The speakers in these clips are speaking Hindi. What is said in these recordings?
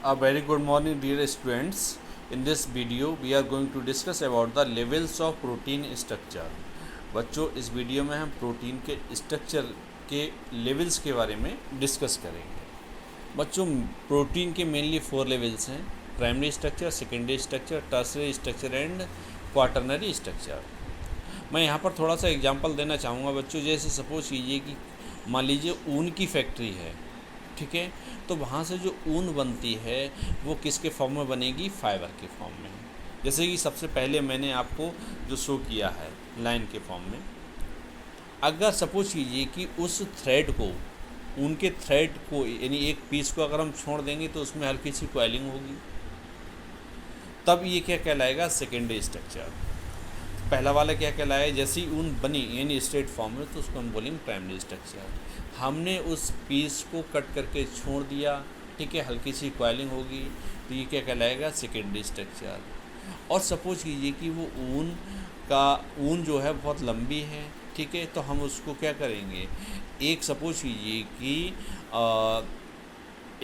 A very good morning, dear students. In this video, we are going to discuss about the levels of protein structure. बच्चों, इस वीडियो में हम प्रोटीन के स्ट्रक्चर के लेवल्स के बारे में डिस्कस करेंगे। बच्चों, प्रोटीन के मेनली 4 लेवल्स हैं: primary structure, secondary structure, tertiary structure and quaternary structure. मैं यहाँ पर थोड़ा सा एग्जांपल देना चाहूँगा बच्चों। जैसे सपोज कीजिए कि मान लीजिए ऊन की फैक्ट्री है, ठीक है, तो वहाँ से जो ऊन बनती है वो किसके फॉर्म में बनेगी? फाइबर के फॉर्म में। जैसे कि सबसे पहले मैंने आपको जो शो किया है लाइन के फॉर्म में। अगर सपोज कीजिए कि उस थ्रेड को, ऊन के थ्रेड को, यानी एक पीस को अगर हम छोड़ देंगे तो उसमें हल्की सी कॉइलिंग होगी, तब ये क्या कहलाएगा? Secondary structure. पहला वाला क्या कहलाएगा? जैसे ही ऊन बनी यानी स्ट्रेट फॉर्म में, तो उसको हम बोलेंगे प्राइमरी स्ट्रक्चर। हमने उस पीस को कट करके छोड़ दिया, ठीक है, हल्की सी कॉइलिंग होगी, तो ये क्या कहलाएगा? Secondary structure. और सपोज कीजिए कि वो ऊन जो है बहुत लंबी है, ठीक है, तो हम उसको क्या करेंगे? एक सपोज कीजिए कि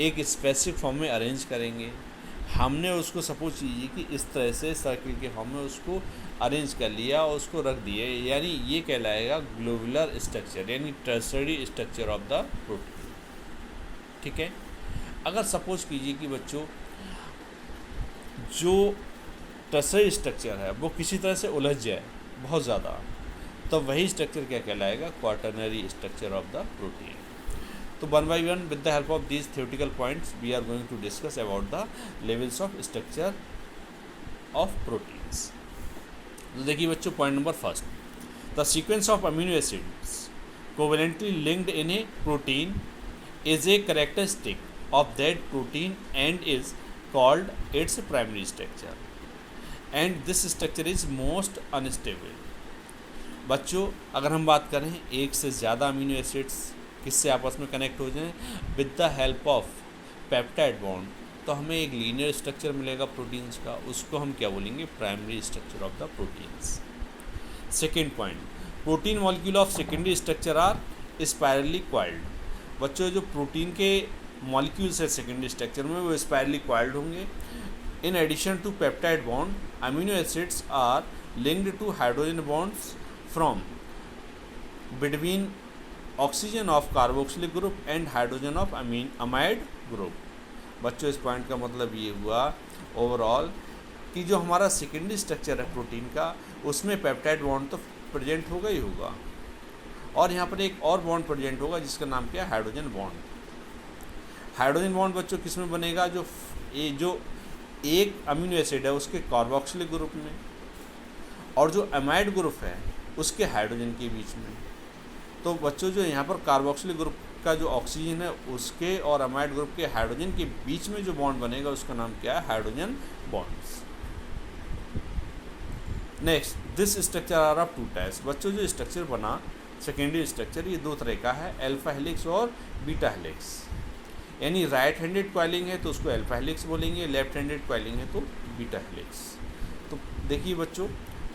एक स्पेसिफिक फॉर्म में अरेंज करेंगे। हमने उसको सपोज कीजिए कि इस तरह से सर्किल के फॉर्म में उसको अरेंज कर लिया और उसको रख दिए, यानी ये कहलाएगा ग्लोबुलर स्ट्रक्चर, यानी tertiary structure of the protein, ठीक है। अगर सपोज कीजिए कि बच्चों जो टर्शियरी स्ट्रक्चर है वो किसी तरह से उलझ जाए बहुत ज़्यादा, तो वही स्ट्रक्चर क्या कहलाएगा? Quaternary structure of the protein. तो one by one with the help of these theoretical points we are going to discuss about the levels of structure of proteins. तो देखिए बच्चों, point number first, the sequence of amino acids covalently linked in a protein is a characteristic of that protein and is called its primary structure and this structure is most unstable. बच्चों, अगर हम बात करें एक से ज़्यादा अमीनो एसिड्स किससे आपस में कनेक्ट हो जाएं with the help of peptide bond, तो हमें एक लीनियर स्ट्रक्चर मिलेगा प्रोटीन्स का, उसको हम क्या बोलेंगे? Primary structure of the proteins. Second point, protein molecule of secondary structure are spirally coiled. बच्चों, जो प्रोटीन के मॉलिक्यूल्स है सेकेंडरी स्ट्रक्चर में वो स्पायरली क्वाइल्ड होंगे। In addition to peptide bond, amino acids are linked to hydrogen bonds from between oxygen of carboxylic group and hydrogen of amide group. बच्चों, इस पॉइंट का मतलब ये हुआ ओवरऑल कि जो हमारा सेकेंडरी स्ट्रक्चर है प्रोटीन का, उसमें पेप्टाइड बॉन्ड तो प्रेजेंट होगा ही होगा, और यहाँ पर एक और बॉन्ड प्रेजेंट होगा जिसका नाम क्या है? Hydrogen bond. हाइड्रोजन बॉन्ड बच्चों किस में बनेगा? जो एक अमीनो एसिड है उसके कार्बोक्सिलिक ग्रुप में, और जो अमाइड ग्रुप है उसके हाइड्रोजन के बीच में। तो बच्चों, जो यहाँ पर कार्बोक्सिलिक ग्रुप का जो ऑक्सीजन है उसके और अमाइड ग्रुप के हाइड्रोजन के बीच में जो बॉन्ड बनेगा उसका नाम क्या है? Hydrogen bonds. Next, this structure are of 2 types. बच्चों, जो स्ट्रक्चर बना सेकेंडरी स्ट्रक्चर, ये 2 तरह का है, अल्फा हेलिक्स और बीटा हेलिक्स। यानी राइट हैंडेड कॉइलिंग है तो उसको अल्फा हेलिक्स बोलेंगे, लेफ्ट हैंडेड कॉइलिंग है तो बीटा हेलिक्स। तो देखिए बच्चों,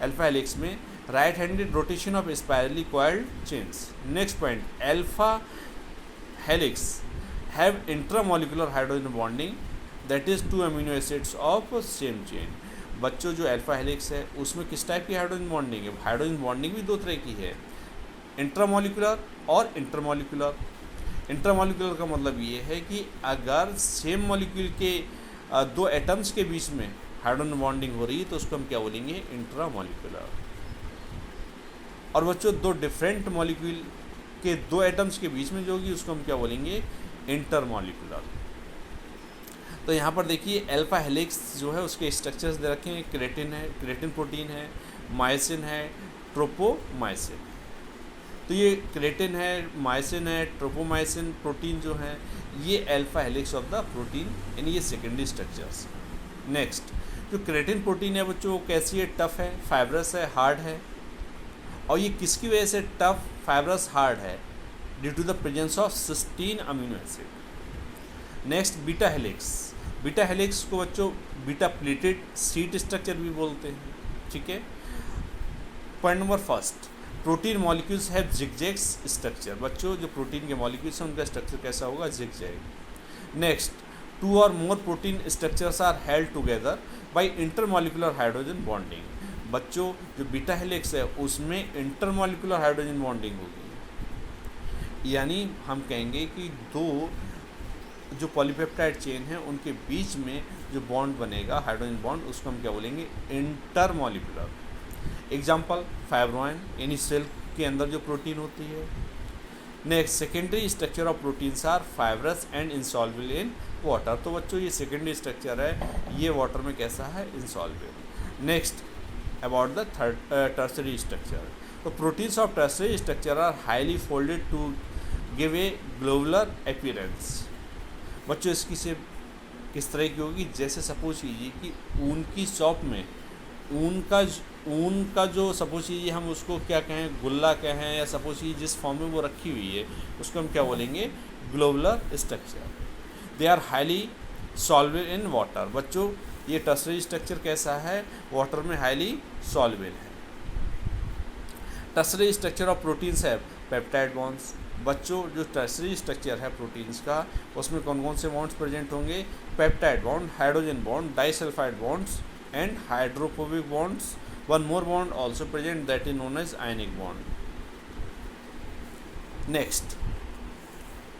अल्फा हेलिक्स में right handed rotation of spirally coiled chains. Next point, alpha helix have intramolecular hydrogen bonding that is 2 amino acids of same chain. बच्चों, जो अल्फा हेलिक्स है उसमें किस टाइप की हाइड्रोजन बॉन्डिंग है? हाइड्रोजन बॉन्डिंग भी 2 तरह की है, इंट्रामोलिकुलर और इंटरमोलिकुलर। इंटरमोलिकुलर का मतलब ये है कि अगर सेम मॉलिक्यूल के 2 एटम्स के बीच में हाइड्रोजन बॉन्डिंग हो रही है तो उसको हम क्या बोलेंगे? इंट्रामोलिकुलर। और बच्चों, 2 डिफरेंट मॉलिक्यूल के 2 एटम्स के बीच में जो होगी उसको हम क्या बोलेंगे? इंटरमॉलिकुलर। तो यहाँ पर देखिए अल्फा हेलिक्स जो है उसके स्ट्रक्चर्स दे रखे हैं। क्रेटिन है, क्रेटिन प्रोटीन है, मायसिन है, ट्रोपोमायसिन। तो ये क्रेटिन है, मायसिन है, ट्रोपोमायसिन प्रोटीन जो है ये alpha helix of the protein, यानी ये सेकेंडरी स्ट्रक्चर्स। नेक्स्ट, जो क्रेटिन प्रोटीन है बच्चों कैसी है? टफ है, फाइब्रस है, हार्ड है। और ये किसकी वजह से टफ, फाइब्रस, हार्ड है? Due to the presence of cysteine amino acid. Next, beta helix. Beta helix को बच्चों बीटा प्लेटेड सीट स्ट्रक्चर भी बोलते हैं, ठीक है। Point number first, protein molecules have zigzag structure. बच्चों, जो प्रोटीन के मॉलिक्यूल्स हैं उनका स्ट्रक्चर कैसा होगा? Zigzag. Next, 2 or more protein structures are held together by intermolecular hydrogen bonding। बच्चों जो बीटा हेलिक्स है उसमें इंटरमोलिकुलर हाइड्रोजन बॉन्डिंग होगी, यानी हम कहेंगे कि दो जो पॉलीपेप्टाइड चेन है उनके बीच में जो बॉन्ड बनेगा हाइड्रोजन बॉन्ड, उसको हम क्या बोलेंगे, इंटरमोलिकुलर। एग्जांपल फाइब्रोइन, यानी सेल के अंदर जो प्रोटीन होती है। Next, secondary structure of proteins are fibrous and insoluble in water. तो बच्चों ये सेकेंडरी स्ट्रक्चर है, ये वाटर में कैसा है, insoluble. Next, about the tertiary structure. तो proteins of tertiary structure are highly folded to give a globular appearance. बच्चों इसकी से किस तरह की होगी, जैसे सपोज कीजिए कि ऊन की शॉप में ऊन का जो सपोज कीजिए हम उसको क्या कहें, गुल्ला कहें, या सपोज कीजिए जिस फॉर्म में वो रखी हुई है उसको हम क्या बोलेंगे, globular structure. They are highly soluble in water. बच्चों ये टर्सरी स्ट्रक्चर कैसा है, वाटर में हाईली सॉल्युबल है। टर्सरी स्ट्रक्चर ऑफ प्रोटीन्स है पेप्टाइड बॉन्ड्स। बच्चों जो टर्सरी स्ट्रक्चर है प्रोटीन्स का उसमें कौन कौन से बॉन्ड्स प्रेजेंट होंगे, peptide bond, hydrogen bond, disulphide bonds and hydrophobic bonds. One more bond also present, that is known as ionic bond. Next,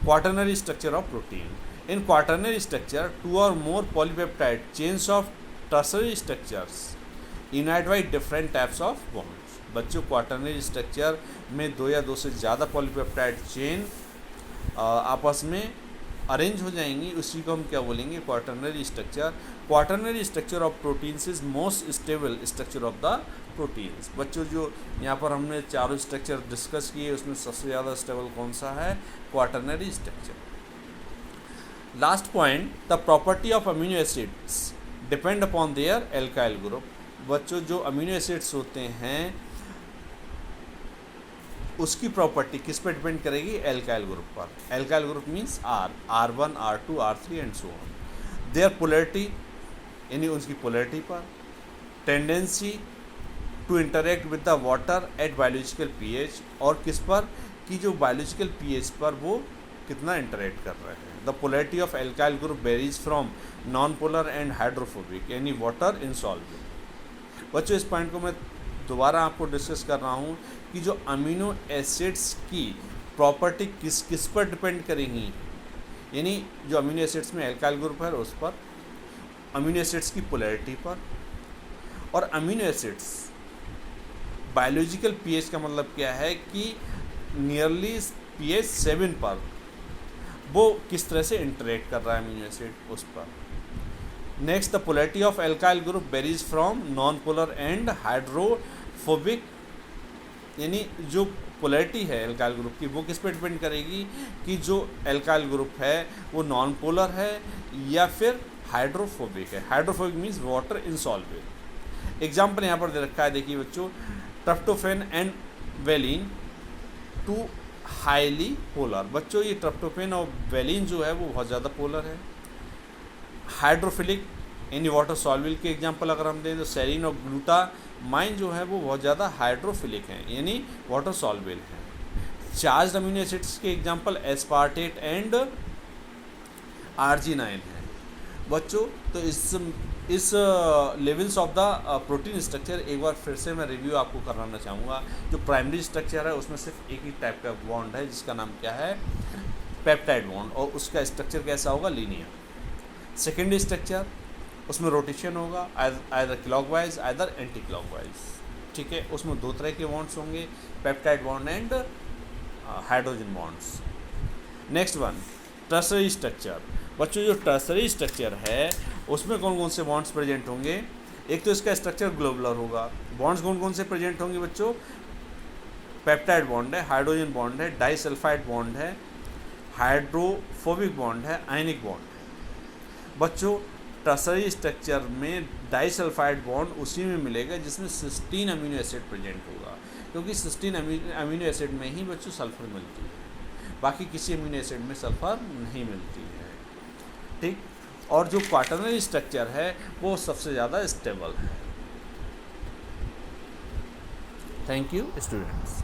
quaternary structure of protein. In quaternary structure, 2 or more polypeptide chains of tertiary structures unite by different types of bonds। बच्चों क्वाटरनरी स्ट्रक्चर में 2 या 2 से ज़्यादा पॉलीपेप्टाइड चेन आपस में अरेंज हो जाएंगी, उसी को हम क्या बोलेंगे, quaternary structure. Quaternary structure of proteins is most stable structure of the proteins. बच्चों जो यहाँ पर हमने चारों स्ट्रक्चर डिस्कस किए उसमें सबसे ज़्यादा स्टेबल कौन सा है, quaternary structure. Last point, the property of amino acids depend upon their alkyl group. बच्चों जो अमीनो एसिड्स होते हैं उसकी प्रॉपर्टी किस पर डिपेंड करेगी, एल्काइल ग्रुप पर। Alkyl group means R1, R2, R3 and so on. Their polarity यानी उसकी पोलैरिटी पर, tendency to interact with the water at biological pH, और किस पर कि जो बायोलॉजिकल पीएच पर वो कितना इंटरेक्ट कर रहे हैं। The polarity of alkyl group varies from non polar and hydrophobic यानी वाटर इनसॉल्युबल। बच्चों इस पॉइंट को मैं दोबारा आपको डिस्कस कर रहा हूँ कि जो अमीनो एसिड्स की प्रॉपर्टी किस किस पर डिपेंड करेंगी, यानी जो अमीनो एसिड्स में एल्काइल ग्रुप है उस पर, अमीनो एसिड्स की पोलैरिटी पर, और अमीनो एसिड्स बायोलॉजिकल पीएच का मतलब क्या है कि नियरली pH 7 पर वो किस तरह से इंटरेक्ट कर रहा है अमीनो एसिड उस पर। Next, the polarity of alkyl group varies from non polar and hydrophobic, यानी जो पोलैरिटी है एल्काइल ग्रुप की वो किस पर डिपेंड करेगी कि जो एल्काइल ग्रुप है वो नॉन पोलर है या फिर हाइड्रोफोबिक है। Hydrophobic means water insoluble. Example यहाँ पर दे रखा है, देखिए बच्चों, tryptophan and valine to highly polar. बच्चों ये ट्रिप्टोफैन और वेलिन जो है वो बहुत ज़्यादा पोलर है। हाइड्रोफिलिक यानी वाटर सॉल्युबल के एग्जांपल अगर हम दें तो सेरीन और ग्लूटामाइन जो है वो बहुत ज़्यादा हाइड्रोफिलिक हैं यानी वाटर सॉल्युबल हैं। चार्ज अमीनो एसिड्स के एग्जांपल एस्पार्टेट एंड आर्जिनाइन है। बच्चों तो इस levels of the protein structure एक बार फिर से मैं रिव्यू आपको कराना चाहूँगा। जो प्राइमरी स्ट्रक्चर है उसमें सिर्फ एक ही टाइप का बॉन्ड है जिसका नाम क्या है, पेप्टाइड बॉन्ड, और उसका स्ट्रक्चर कैसा होगा, लीनियर। सेकेंडरी स्ट्रक्चर उसमें रोटेशन होगा, either clockwise either anti clockwise, ठीक है। उसमें 2 तरह के बॉन्ड्स होंगे, peptide bond and hydrogen bonds. Next one, tertiary structure. बच्चों जो टर्सरी स्ट्रक्चर है उसमें कौन कौन से बॉन्ड्स प्रेजेंट होंगे, एक तो इसका स्ट्रक्चर ग्लोबुलर होगा। बॉन्ड्स कौन कौन से प्रेजेंट होंगे बच्चों, पेप्टाइड बॉन्ड है, हाइड्रोजन बॉन्ड है, डाइसल्फाइड बॉन्ड है, हाइड्रोफोबिक बॉन्ड है, आयनिक बॉन्ड है। बच्चों टर्सरी स्ट्रक्चर में डाइसल्फाइड बॉन्ड उसी में मिलेगा जिसमें सिस्टीन अमीनो एसिड प्रेजेंट होगा, क्योंकि सिस्टीन अमीनो एसिड में ही बच्चों सल्फर मिलती है, बाकी किसी अमीनो एसिड में सल्फर नहीं मिलती है, ठीक। और जो क्वाटरनरी स्ट्रक्चर है वो सबसे ज़्यादा स्टेबल है। Thank you students.